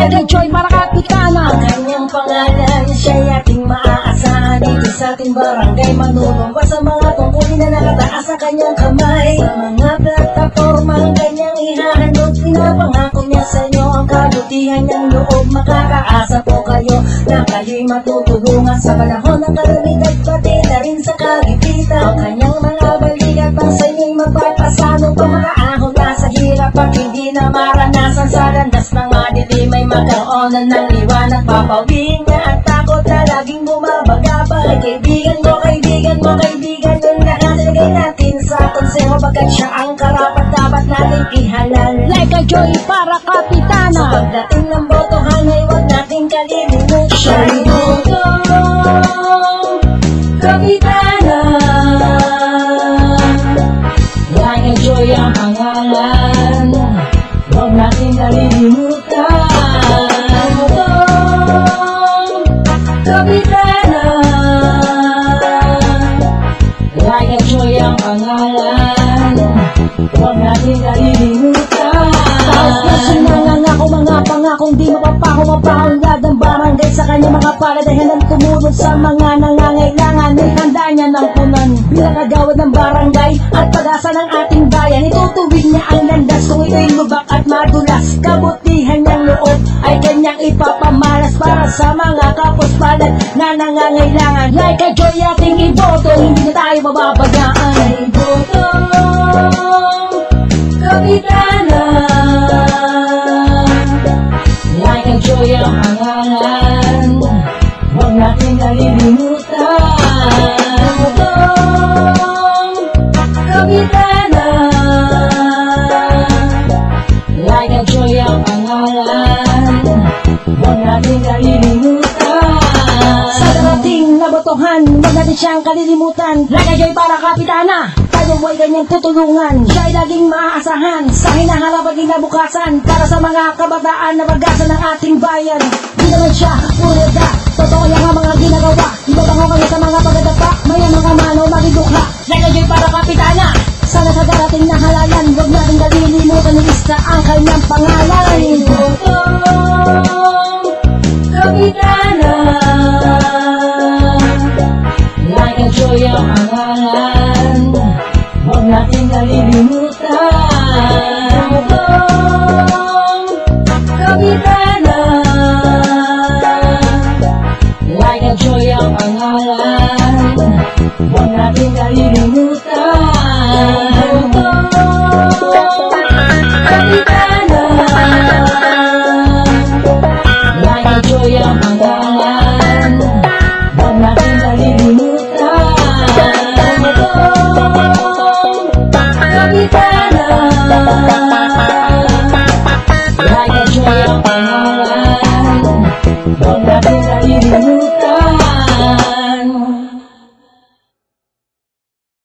Like Joy para Kapitana. Ang kanyang pangalan, siya'y ating maaasahan dito sa ating barangay. Manunumpa sa mga tungkulin na nakataas sa kanyang kamay. Sa mga plataforma ang kanyang ihahandog, pinapangako niya sa inyo ang kabutihan niyang loob. Makakaasa po kayo na kayo'y matutulungan sa panahon ng kalamidad, pati na rin sa kagipitan. Ang kanyang mga balikat pang sa inyo'y magpapasano pa mga ahon na sa hirap at hindi na maranasan sa landas ng madilim ay magkaroon ng liwanag. Papawiin niya ang takot na laging bumabagabag. Kaibigan mo, kaibigan mo, kaibigan yung nakasilagay natin sa konseho, bagkat siya ang karapat dapat natin ihalal. Like Joy para Kapitana. Sa pagdating ng botohan ay huwag nating kalilimutan, siya'y botong Kapitana. Like Joy ang pangalan, huwag natin kalilimutan. Kapitana. Like Joy ang pangalan, huwag natin kalilimutan. Taos na sinangangako, mga pangakong di mapapaho, mapaunlad ang barangay sa kanya mga paladahan ng tumulong sa mga nangangailangan. May handa niya ng punan bilang kagawad ng barangay at pag-asa ng ating bayan. Itutuwid niya ang landas kung ito'y lubak at madulas. Kabutihan niyang loob ay kanyang ipapamalas para sa mga kapuspalad na nangangailangan. Like Joy ating iboto, hindi na tayo mababagaan. Ay botong Kapitana. Like Joy ang pangalan, huwag natin kalilimutan. Botong Kapitana. Like Joy ang pangalan, huwag natin kalilimutan. Sa darating na botohan, huwag natin siyang kalilimutan. Like Joy para Kapitana, tayo ay kanyang tutulungan. Siya ay laging maaasahan sa hinaharap at kinabukasan para sa mga kabataan na pag-asa ng ating bayan. Di naman siya uleda, totoo yan ang mga ginagawa. Iba bango kayo sa mga pagdadapa, may mga mano magidukha. Like Joy para Kapitana, sana sa darating na halalan, huwag natin kalilimutan ni isa ang kanyang pangalan. Ay botong Kapitana. Like Joy ang pangalan, huwag natin kalilimutan. Botong